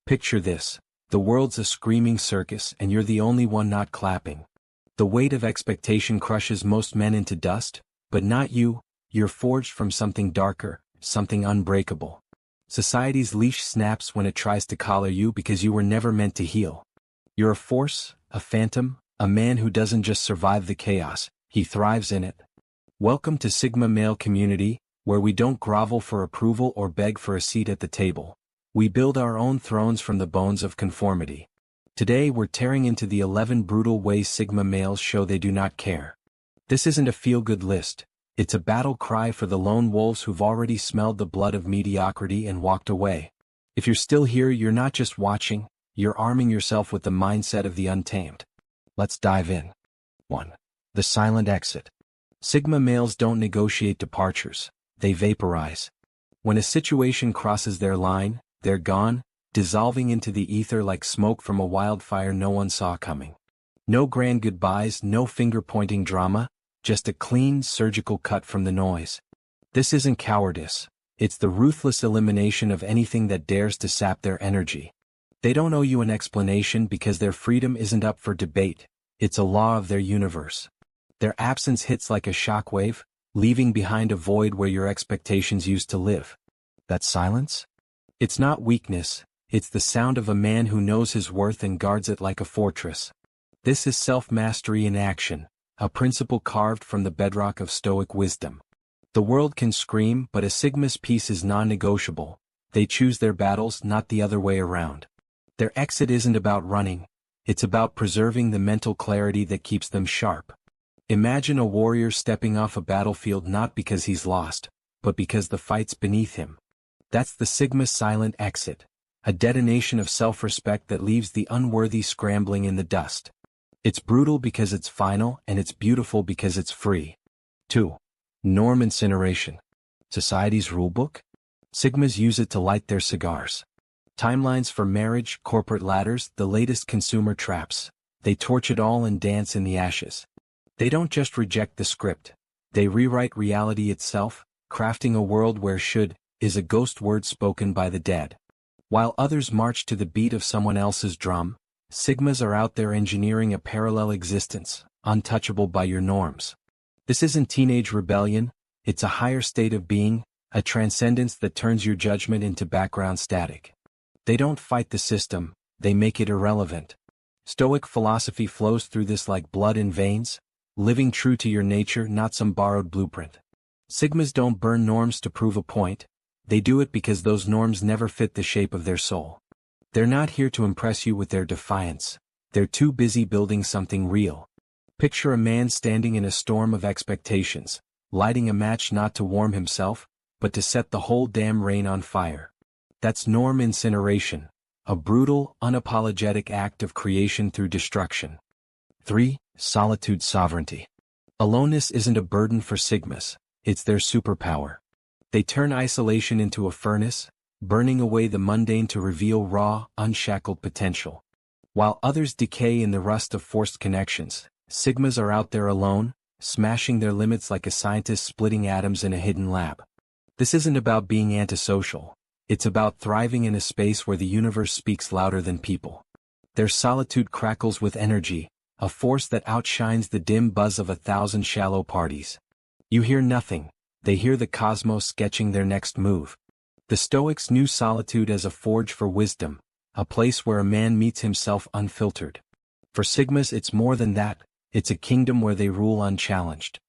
Picture this. The world's a screaming circus and you're the only one not clapping. The weight of expectation crushes most men into dust, but not you. You're forged from something darker, something unbreakable. Society's leash snaps when it tries to collar you because you were never meant to heal. You're a force, a phantom, a man who doesn't just survive the chaos, he thrives in it. Welcome to Sigma Male Community, where we don't grovel for approval or beg for a seat at the table. We build our own thrones from the bones of conformity. Today we're tearing into the 11 brutal ways Sigma males show they do not care. This isn't a feel-good list. It's a battle cry for the lone wolves who've already smelled the blood of mediocrity and walked away. If you're still here, you're not just watching, you're arming yourself with the mindset of the untamed. Let's dive in. 1. The silent exit. Sigma males don't negotiate departures, they vaporize. When a situation crosses their line, they're gone, dissolving into the ether like smoke from a wildfire no one saw coming. No grand goodbyes, no finger-pointing drama, just a clean, surgical cut from the noise. This isn't cowardice, it's the ruthless elimination of anything that dares to sap their energy. They don't owe you an explanation because their freedom isn't up for debate, it's a law of their universe. Their absence hits like a shockwave, leaving behind a void where your expectations used to live. That silence? It's not weakness, it's the sound of a man who knows his worth and guards it like a fortress. This is self-mastery in action, a principle carved from the bedrock of Stoic wisdom. The world can scream, but a Sigma's peace is non-negotiable. They choose their battles, not the other way around. Their exit isn't about running, it's about preserving the mental clarity that keeps them sharp. Imagine a warrior stepping off a battlefield not because he's lost, but because the fight's beneath him. That's the Sigma's silent exit, a detonation of self-respect that leaves the unworthy scrambling in the dust. It's brutal because it's final, and it's beautiful because it's free. 2. Norm incineration. Society's rulebook? Sigmas use it to light their cigars. Timelines for marriage, corporate ladders, the latest consumer traps. They torch it all and dance in the ashes. They don't just reject the script. They rewrite reality itself, crafting a world where should is a ghost word spoken by the dead. While others march to the beat of someone else's drum, Sigmas are out there engineering a parallel existence, untouchable by your norms. This isn't teenage rebellion, it's a higher state of being, a transcendence that turns your judgment into background static. They don't fight the system, they make it irrelevant. Stoic philosophy flows through this like blood in veins, living true to your nature, not some borrowed blueprint. Sigmas don't burn norms to prove a point, they do it because those norms never fit the shape of their soul. They're not here to impress you with their defiance, they're too busy building something real. Picture a man standing in a storm of expectations, lighting a match not to warm himself, but to set the whole damn rain on fire. That's norm incineration, a brutal, unapologetic act of creation through destruction. 3. Solitude Sovereignty. Aloneness isn't a burden for Sigmas, it's their superpower. They turn isolation into a furnace, burning away the mundane to reveal raw, unshackled potential. While others decay in the rust of forced connections, Sigmas are out there alone, smashing their limits like a scientist splitting atoms in a hidden lab. This isn't about being antisocial, it's about thriving in a space where the universe speaks louder than people. Their solitude crackles with energy, a force that outshines the dim buzz of 1,000 shallow parties. You hear nothing. They hear the cosmos sketching their next move. The Stoics knew solitude as a forge for wisdom, a place where a man meets himself unfiltered. For Sigmas it's more than that, it's a kingdom where they rule unchallenged.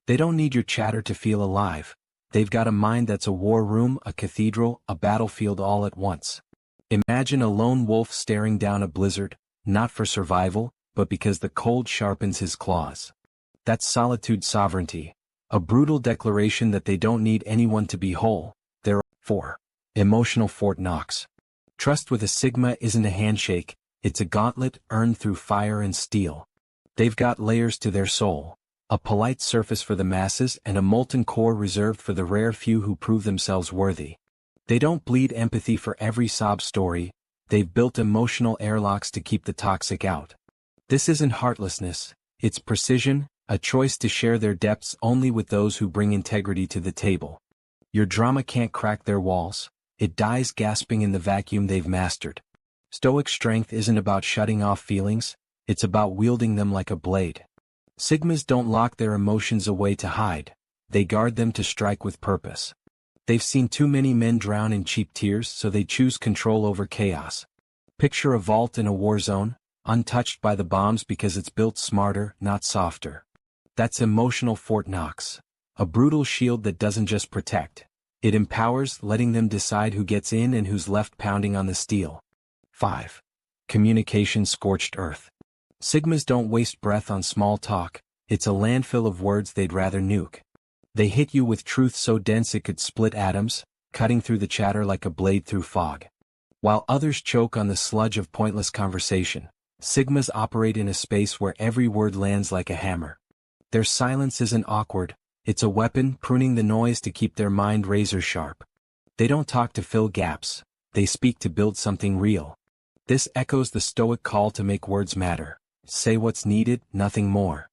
They don't need your chatter to feel alive, they've got a mind that's a war room, a cathedral, a battlefield all at once. Imagine a lone wolf staring down a blizzard, not for survival, but because the cold sharpens his claws. That's solitude sovereignty. A brutal declaration that they don't need anyone to be whole. 4. Emotional Fort Knox. Trust with a Sigma isn't a handshake, it's a gauntlet earned through fire and steel. They've got layers to their soul, a polite surface for the masses and a molten core reserved for the rare few who prove themselves worthy. They don't bleed empathy for every sob story, they've built emotional airlocks to keep the toxic out. This isn't heartlessness, it's precision, a choice to share their depths only with those who bring integrity to the table. Your drama can't crack their walls, it dies gasping in the vacuum they've mastered. Stoic strength isn't about shutting off feelings, it's about wielding them like a blade. Sigmas don't lock their emotions away to hide, they guard them to strike with purpose. They've seen too many men drown in cheap tears, so they choose control over chaos. Picture a vault in a war zone, untouched by the bombs because it's built smarter, not softer. That's emotional Fort Knox. A brutal shield that doesn't just protect. It empowers, letting them decide who gets in and who's left pounding on the steel. 5. Communication Scorched Earth. Sigmas don't waste breath on small talk, it's a landfill of words they'd rather nuke. They hit you with truth so dense it could split atoms, cutting through the chatter like a blade through fog. While others choke on the sludge of pointless conversation, Sigmas operate in a space where every word lands like a hammer. Their silence isn't awkward, it's a weapon pruning the noise to keep their mind razor sharp. They don't talk to fill gaps, they speak to build something real. This echoes the Stoic call to make words matter. Say what's needed, nothing more.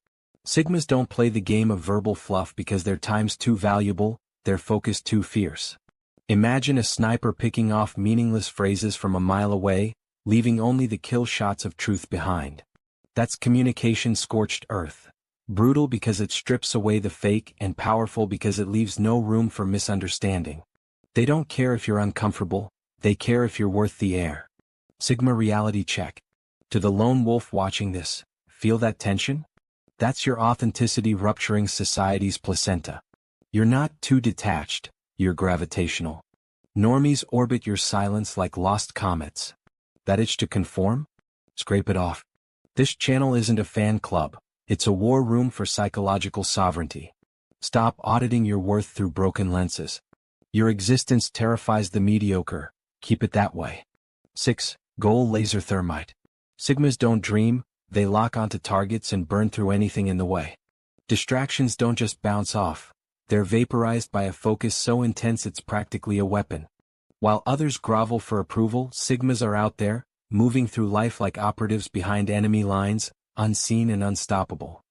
Sigmas don't play the game of verbal fluff because their time's too valuable, their focus too fierce. Imagine a sniper picking off meaningless phrases from a mile away, leaving only the kill shots of truth behind. That's communication Scorched Earth. Brutal because it strips away the fake and powerful because it leaves no room for misunderstanding. They don't care if you're uncomfortable, they care if you're worth the air. Sigma reality check. To the lone wolf watching this, feel that tension? That's your authenticity rupturing society's placenta. You're not too detached, you're gravitational. Normies orbit your silence like lost comets. That itch to conform? Scrape it off. This channel isn't a fan club, it's a war room for psychological sovereignty. Stop auditing your worth through broken lenses. Your existence terrifies the mediocre, keep it that way. 6. Goal Laser-Thermite. Sigmas don't dream, they lock onto targets and burn through anything in the way. Distractions don't just bounce off, they're vaporized by a focus so intense it's practically a weapon. While others grovel for approval, Sigmas are out there, moving through life like operatives behind enemy lines, unseen and unstoppable.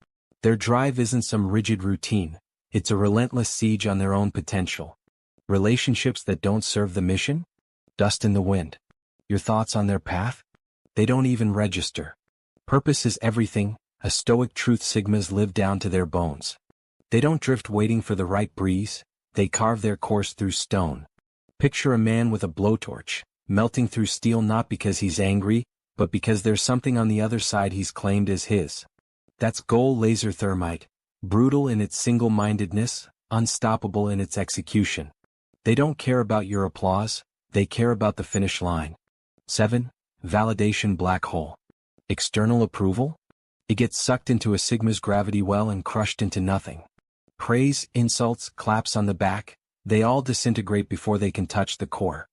Their drive isn't some rigid routine, it's a relentless siege on their own potential. Relationships that don't serve the mission? Dust in the wind. Your thoughts on their path? They don't even register. Purpose is everything, a stoic truth Sigmas live down to their bones. They don't drift waiting for the right breeze, they carve their course through stone. Picture a man with a blowtorch, melting through steel not because he's angry, but because there's something on the other side he's claimed as his. That's goal Laser-Thermite, brutal in its single-mindedness, unstoppable in its execution. They don't care about your applause, they care about the finish line. 7. Validation Black Hole. External approval? It gets sucked into a Sigma's gravity well and crushed into nothing. Praise, insults, claps on the back, they all disintegrate before they can touch the core.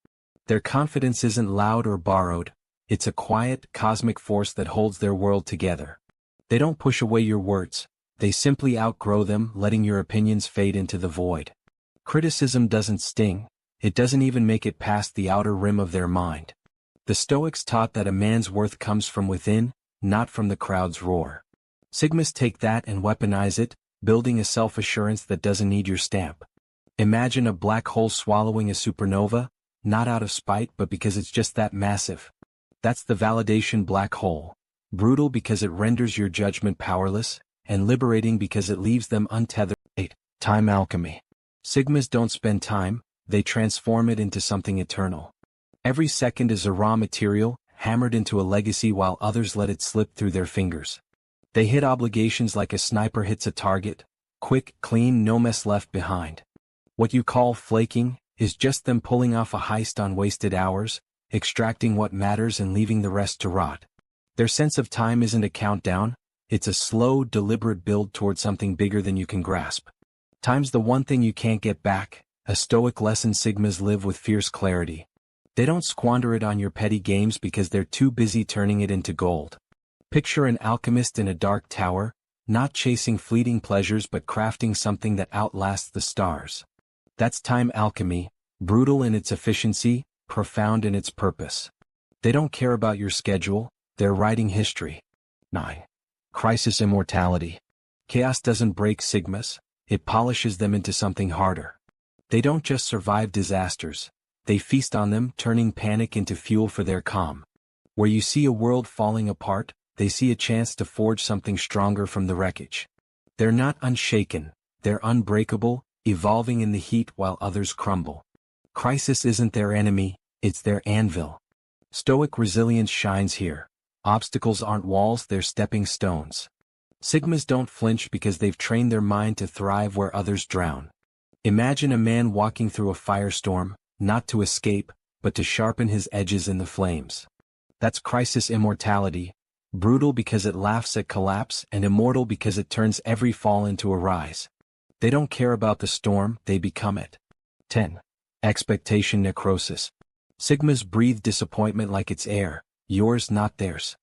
Their confidence isn't loud or borrowed, it's a quiet, cosmic force that holds their world together. They don't push away your words, they simply outgrow them, letting your opinions fade into the void. Criticism doesn't sting, it doesn't even make it past the outer rim of their mind. The Stoics taught that a man's worth comes from within, not from the crowd's roar. Sigmas take that and weaponize it, building a self-assurance that doesn't need your stamp. Imagine a black hole swallowing a supernova, not out of spite but because it's just that massive. That's the validation black hole, brutal because it renders your judgment powerless, and liberating because it leaves them untethered. 8. Time Alchemy. Sigmas don't spend time, they transform it into something eternal. Every second is a raw material, hammered into a legacy while others let it slip through their fingers. They hit obligations like a sniper hits a target, quick, clean, no mess left behind. What you call flaking is just them pulling off a heist on wasted hours, extracting what matters and leaving the rest to rot. Their sense of time isn't a countdown, it's a slow, deliberate build toward something bigger than you can grasp. Time's the one thing you can't get back, a stoic lesson Sigmas live with fierce clarity. They don't squander it on your petty games because they're too busy turning it into gold. Picture an alchemist in a dark tower, not chasing fleeting pleasures but crafting something that outlasts the stars. That's time alchemy, brutal in its efficiency, profound in its purpose. They don't care about your schedule, they're writing history. 9. Crisis Immortality. Chaos doesn't break Sigmas, it polishes them into something harder. They don't just survive disasters, they feast on them, turning panic into fuel for their calm. Where you see a world falling apart, they see a chance to forge something stronger from the wreckage. They're not unshaken, they're unbreakable, evolving in the heat while others crumble. Crisis isn't their enemy, it's their anvil. Stoic resilience shines here. Obstacles aren't walls, they're stepping stones. Sigmas don't flinch because they've trained their mind to thrive where others drown. Imagine a man walking through a firestorm, not to escape, but to sharpen his edges in the flames. That's Crisis immortality, brutal because it laughs at collapse and immortal because it turns every fall into a rise. They don't care about the storm, they become it. 10. Expectation necrosis. Sigmas breathe disappointment like it's air, yours not theirs.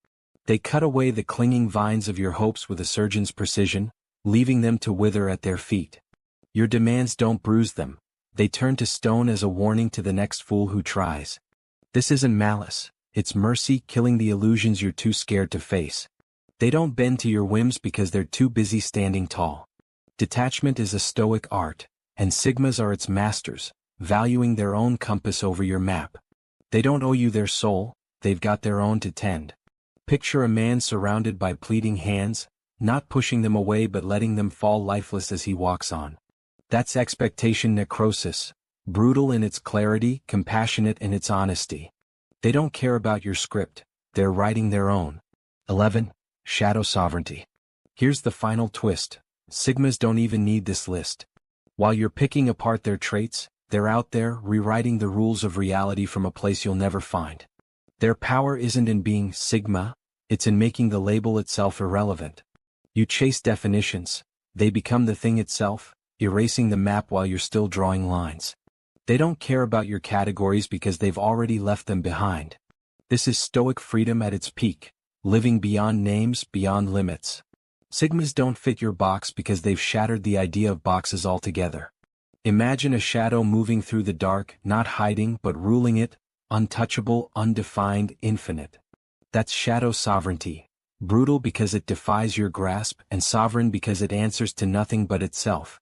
They cut away the clinging vines of your hopes with a surgeon's precision, leaving them to wither at their feet. Your demands don't bruise them, they turn to stone as a warning to the next fool who tries. This isn't malice, it's mercy killing the illusions you're too scared to face. They don't bend to your whims because they're too busy standing tall. Detachment is a stoic art, and Sigmas are its masters, valuing their own compass over your map. They don't owe you their soul, they've got their own to tend. Picture a man surrounded by pleading hands, not pushing them away but letting them fall lifeless as he walks on. That's expectation necrosis, brutal in its clarity, compassionate in its honesty. They don't care about your script, they're writing their own. 11. Shadow sovereignty. Here's the final twist. Sigmas don't even need this list. While you're picking apart their traits, they're out there rewriting the rules of reality from a place you'll never find. Their power isn't in being Sigma, it's in making the label itself irrelevant. You chase definitions, they become the thing itself, erasing the map while you're still drawing lines. They don't care about your categories because they've already left them behind. This is stoic freedom at its peak, living beyond names, beyond limits. Sigmas don't fit your box because they've shattered the idea of boxes altogether. Imagine a shadow moving through the dark, not hiding but ruling it, untouchable, undefined, infinite. That's shadow sovereignty, brutal because it defies your grasp and sovereign because it answers to nothing but itself.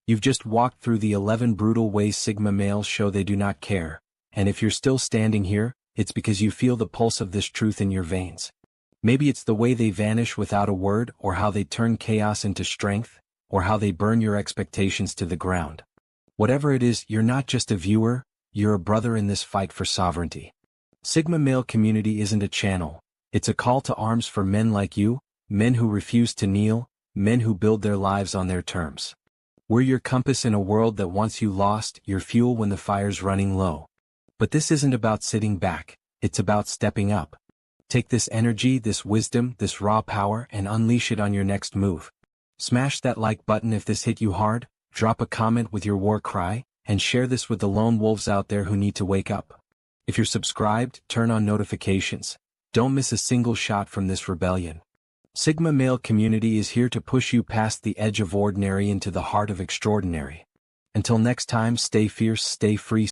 You've just walked through the 11 brutal ways Sigma males show they do not care, and if you're still standing here, it's because you feel the pulse of this truth in your veins. Maybe it's the way they vanish without a word, or how they turn chaos into strength, or how they burn your expectations to the ground. Whatever it is, you're not just a viewer, you're a brother in this fight for sovereignty. Sigma male community isn't a channel, it's a call to arms for men like you, men who refuse to kneel, men who build their lives on their terms. We're your compass in a world that wants you lost, your fuel when the fire's running low. But this isn't about sitting back, it's about stepping up. Take this energy, this wisdom, this raw power, and unleash it on your next move. Smash that like button if this hit you hard, drop a comment with your war cry, and share this with the lone wolves out there who need to wake up. If you're subscribed, turn on notifications. Don't miss a single shot from this rebellion. Sigma male community is here to push you past the edge of ordinary into the heart of extraordinary. Until next time, stay fierce, stay free.